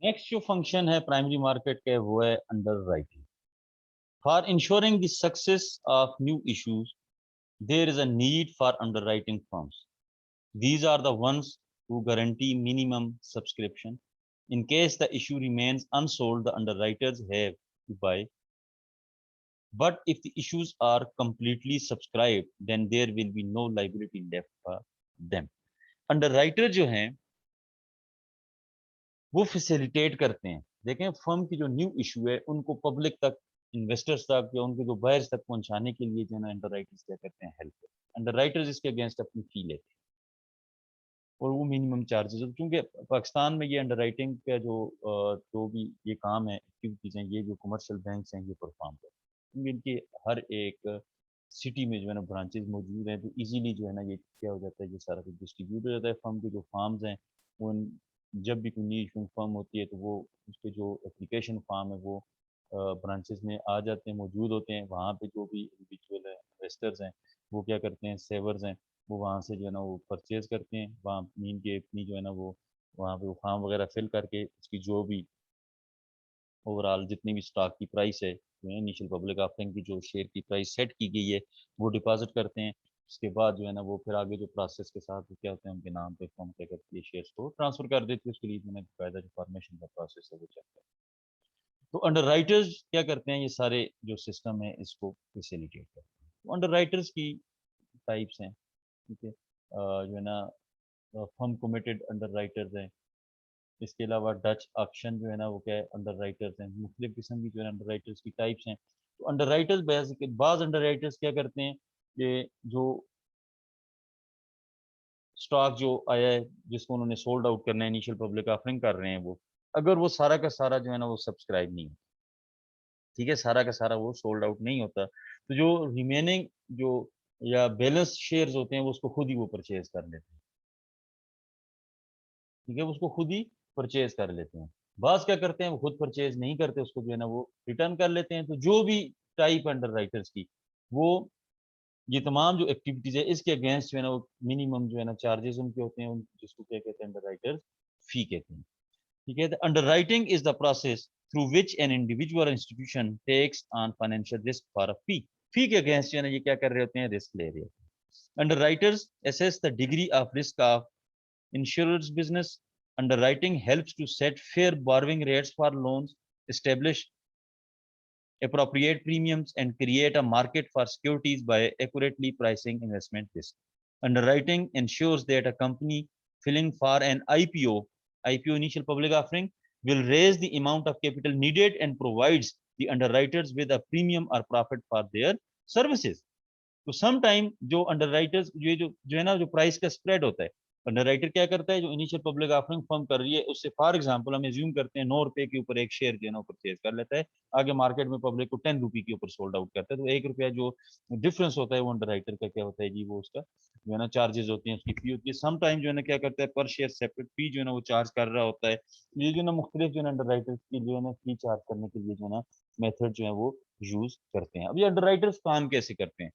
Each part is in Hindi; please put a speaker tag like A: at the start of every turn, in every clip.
A: नेक्स्ट जो फंक्शन है प्राइमरी मार्केट का वो है underwriting. For insuring the success of new issues there is a need for underwriting firms. These are the ones who guarantee minimum subscription. In case the issue remains unsolved, the underwriters have to buy. But if the issues are completely subscribed, then there will be no liability left for them. Underwriter जो हैं वो फैसिलिटेट करते हैं। देखें फर्म की जो न्यू इशू है उनको पब्लिक तक, इन्वेस्टर्स तक या उनके जो बायर्स तक पहुंचाने के लिए जो है ना अंडरराइटर्स क्या करते हैं, हेल्प। अंडरराइटर्स इसके अगेंस्ट अपनी फी लेते हैं और वो मिनिमम चार्जेस, क्योंकि पाकिस्तान में ये अंडरराइटिंग का जो भी ये काम है, एक्टिविटीज़ हैं, ये जो कमर्शियल बैंक्स हैं ये परफॉर्म करते हैं, क्योंकि इनके हर एक सिटी में जो है ना ब्रांचेज मौजूद हैं, तो इजीली जो है ना ये क्या हो जाता है, ये सारा कुछ डिस्ट्रीब्यूट हो जाता है। फर्म के जो फार्म्स हैं वो जब भी कोई न्यू फर्म होती है तो वो उसके जो एप्लीकेशन फार्म है वो ब्रांचेस में आ जाते हैं, मौजूद होते हैं। वहाँ पे जो भी इंडिविजुअल इन्वेस्टर्स हैं वो क्या करते हैं, सेवर्स हैं, वो वहाँ से जो है ना वो परचेज करते हैं, वहाँ मीन के अपनी जो है ना वो वहाँ पे वो फॉर्म वगैरह फिल करके उसकी जो भी ओवरऑल जितनी भी स्टॉक की प्राइस है, जो है इनिशियल पब्लिक ऑफरिंग की जो शेयर की प्राइस सेट की गई है वो डिपॉजिट करते हैं। उसके बाद जो है ना वो फिर आगे जो प्रोसेस के साथ वो क्या होता है, उनके नाम पे फॉर्म क्या करती है, शेयर्स को ट्रांसफर कर देती है। उसके लिए मैंने बाकायदा जो फॉर्मेशन का प्रोसेस है वो चलता है। तो अंडर राइटर्स क्या करते हैं, ये सारे जो सिस्टम है इसको फैसिलिटेट करते हैं। तो अंडर राइटर्स की टाइप्स हैं, ठीक है, जो है ना फर्म कमिटेड अंडर राइटर्स हैं। इसके अलावा डच ऑक्शन जो है ना वो क्या है, अंडर राइटर्स हैं। मुख्तलिफ किस्म की जो है अंडर राइटर्स की टाइप्स हैं। तो अंडर राइटर्स बेसिक बाज अंडर राइटर्स क्या करते हैं, ये जो स्टॉक जो आया है जिसको उन्होंने सोल्ड आउट करना है, इनिशियल पब्लिक ऑफरिंग कर रहे हैं, वो अगर वो सारा का सारा जो है ना वो सब्सक्राइब नहीं है, ठीक है, सारा का सारा वो सोल्ड आउट नहीं होता, तो जो रिमेनिंग जो या बैलेंस शेयर्स होते हैं वो उसको खुद ही वो परचेज कर लेते हैं, ठीक है, उसको खुद ही परचेज कर लेते हैं। बास क्या करते हैं, वो खुद परचेज नहीं करते, उसको जो है ना वो रिटर्न कर लेते हैं। तो जो भी टाइप अंडर राइटर्स की वो ये तमाम जो एक्टिविटीज है इसके अगेंस्ट जो है ना वो मिनिमम जो है ना चार्जेस उनके होते हैं, जिसको क्या कहते हैं, अंडर राइटर्स फी कहते हैं, ठीक है। Underwriting is the process through which an individual institution takes on financial risk for a fee. Fee के अगेंस्ट जो है ना ये क्या कर रहे होते हैं, रिस्क ले रहे होते हैं। Under writers assess the degree of risk of insurer's business. Underwriting helps to set fair borrowing rates for loans, establish appropriate premiums, and create a market for securities by accurately pricing investment risk. Underwriting ensures that a company filing for an IPO initial public offering, will raise the amount of capital needed and provides the underwriters with a premium or profit for their services. तो सम टाइम जो अंडरराइटर्स ये जो है ना जो प्राइस का स्प्रेड होता है, अंडरराइटर क्या करता है, जो इनिशियल पब्लिक ऑफरिंग फर्म कर रही है उससे फॉर एग्जांपल हम एज्यूम करते हैं 9 रुपए के ऊपर एक शेयर जो है ना परचेज कर लेता है, आगे मार्केट में पब्लिक को 10 रुपए के ऊपर सोल्ड आउट करता है, तो 1 रुपया जो डिफरेंस होता है वो अंडरराइटर का क्या होता है जी, वो उसका जो है ना चार्जेस होते हैं, उसकी फी होती है। सम टाइम जो है ना क्या करता है, पर शेयर सेपरेट फी जो है ना वो चार्ज कर रहा होता है। ये जो ना मुख्तलिफ जो है ना अंडरराइटर्स की जो है ना फी चार्ज करने के लिए जो है ना मेथड जो है वो यूज करते हैं। अब ये अंडरराइटर्स काम कैसे करते हैं?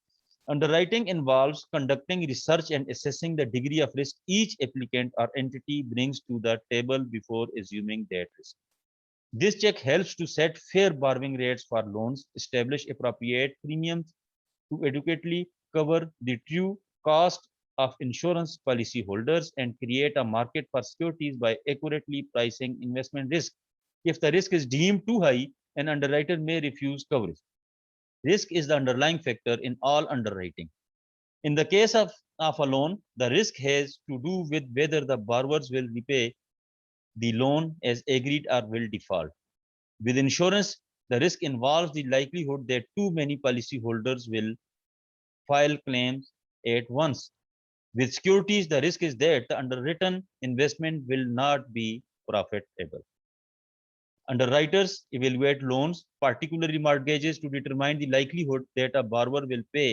A: Underwriting involves conducting research and assessing the degree of risk each applicant or entity brings to the table before assuming that risk. This check helps to set fair borrowing rates for loans, establish appropriate premiums to adequately cover the true cost of insurance policyholders, and create a market for securities by accurately pricing investment risk. If the risk is deemed too high, an underwriter may refuse coverage. Risk is the underlying factor in all underwriting. In the case of a loan, the risk has to do with whether the borrowers will repay the loan as agreed or will default. With insurance, the risk involves the likelihood that too many policyholders will file claims at once. With securities, the risk is that the underwritten investment will not be profitable. Underwriters evaluate loans, particularly mortgages, to determine the likelihood that a borrower will pay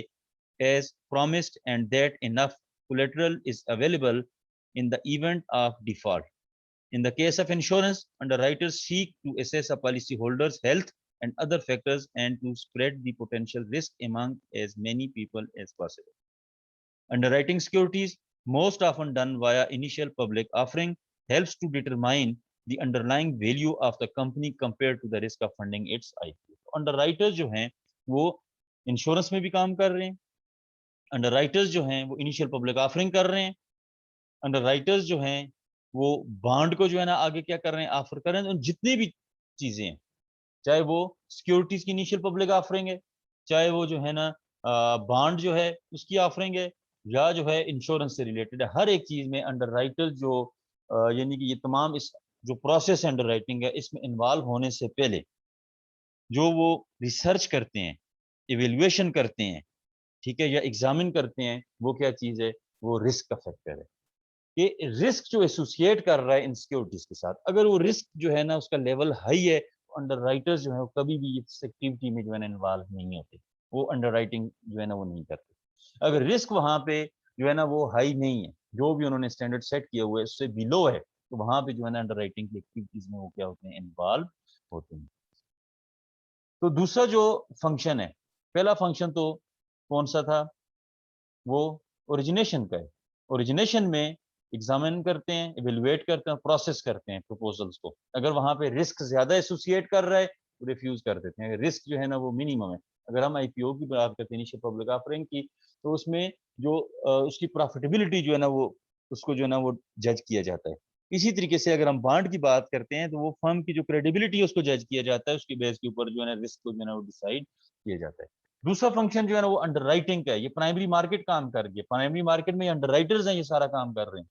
A: as promised and that enough collateral is available in the event of default. In the case of insurance, underwriters seek to assess a policyholder's health and other factors and to spread the potential risk among as many people as possible. Underwriting securities, most often done via initial public offering, helps to determine the underlying value of the company compare to the risk of funding its IPO. Underwriters जो हैं वो इंश्योरेंस में भी काम कर रहे हैं, अंडरराइटर्स जो हैं वो इनिशियल पब्लिक ऑफरिंग कर रहे हैं, अंडरराइटर्स जो हैं वो बॉन्ड को जो है ना आगे क्या कर रहे हैं, ऑफर कर रहे हैं। तो जितनी भी चीजें हैं, चाहे वो सिक्योरिटीज की इनिशियल पब्लिक ऑफरिंग है, चाहे वो जो है ना बॉन्ड जो है उसकी ऑफरिंग है, या जो है इंश्योरेंस से रिलेटेड है, हर एक चीज में अंडरराइटर जो यानी कि ये तमाम इस जो प्रोसेस अंडरराइटिंग है इसमें इन्वॉल्व होने से पहले जो वो रिसर्च करते हैं, इवेल्युएशन करते हैं, ठीक है, या एग्जामिन करते हैं, वो क्या चीज है, वो रिस्क का फैक्टर है। कि रिस्क जो एसोसिएट कर रहा है इन सिक्योरिटीज के साथ, अगर वो रिस्क जो है ना उसका लेवल हाई है, तो अंडरराइटर्स जो है वो कभी भी इस एक्टिविटी में जो है ना इन्वॉल्व नहीं होते, वो अंडरराइटिंग जो है ना वो नहीं करते। अगर रिस्क वहां पे जो है ना वो हाई नहीं है, जो भी उन्होंने स्टैंडर्ड सेट किया हुआ है उससे बिलो है, तो वहां पे जो है ना अंडरराइटिंग की एक्टिविटीज में वो क्या होते हैं, इन्वॉल्व होते हैं। तो दूसरा जो फंक्शन है, पहला फंक्शन तो कौन सा था, वो ओरिजिनेशन का है। ओरिजिनेशन में एग्जामिन करते हैं, इवेलुएट करते हैं, प्रोसेस करते हैं प्रपोजल्स को। अगर वहां पे रिस्क ज्यादा एसोसिएट कर रहा है तो रिफ्यूज कर देते हैं, रिस्क जो है ना वो मिनिमम है। अगर हम आईपीओ की बात करते हैं, इनिशियल पब्लिक ऑफरिंग की, तो उसमें जो उसकी प्रॉफिटेबिलिटी जो है ना वो उसको जो है ना वो जज किया जाता है। इसी तरीके से अगर हम बॉन्ड की बात करते हैं तो वो फर्म की जो क्रेडिबिलिटी है उसको जज किया जाता है, उसकी बेस के ऊपर जो है ना रिस्क को जो है ना वो डिसाइड किया जाता है। दूसरा फंक्शन जो है ना वो अंडरराइटिंग का है, ये प्राइमरी मार्केट काम कर रही है, प्राइमरी मार्केट में अंडरराइटर्स हैं, ये सारा काम कर रहे हैं।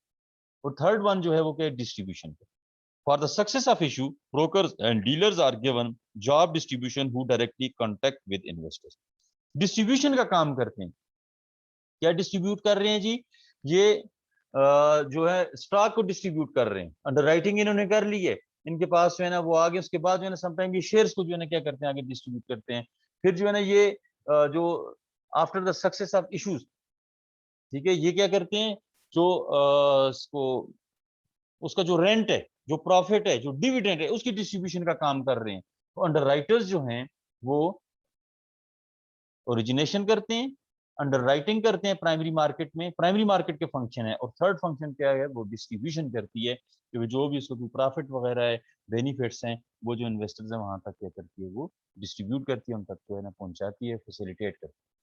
A: और थर्ड वन जो है वो क्या है, डिस्ट्रीब्यूशन का। For the success of issue brokers and dealers are given job distribution who directly contact with investors. Distribution का काम करते हैं, क्या डिस्ट्रीब्यूट कर रहे हैं जी, ये जो है स्टॉक को डिस्ट्रीब्यूट कर रहे हैं। अंडरराइटिंग इन्होंने कर ली है, इनके पास जो है ना वो आगे उसके बाद जो है ना समटाइम ये शेयर्स को जो है ना क्या करते हैं, आगे डिस्ट्रीब्यूट करते हैं। फिर जो है ना ये जो after the success of issues, ठीक है, ये क्या करते हैं, जो इसको उसका जो रेंट है, जो प्रॉफिट है, जो डिविडेंड है, उसकी डिस्ट्रीब्यूशन का काम कर रहे हैं। तो अंडरराइटर्स जो हैं वो ओरिजिनेशन करते हैं, अंडरराइटिंग करते हैं प्राइमरी मार्केट में, प्राइमरी मार्केट के फंक्शन है। और थर्ड फंक्शन क्या है, वो डिस्ट्रीब्यूशन करती है, कि जो भी उसको प्रॉफिट वगैरह है, बेनिफिट्स हैं, वो जो इन्वेस्टर्स हैं वहां तक क्या करती है, वो डिस्ट्रीब्यूट करती है, उन तक जो है ना पहुंचाती है, फैसिलिटेट करती है।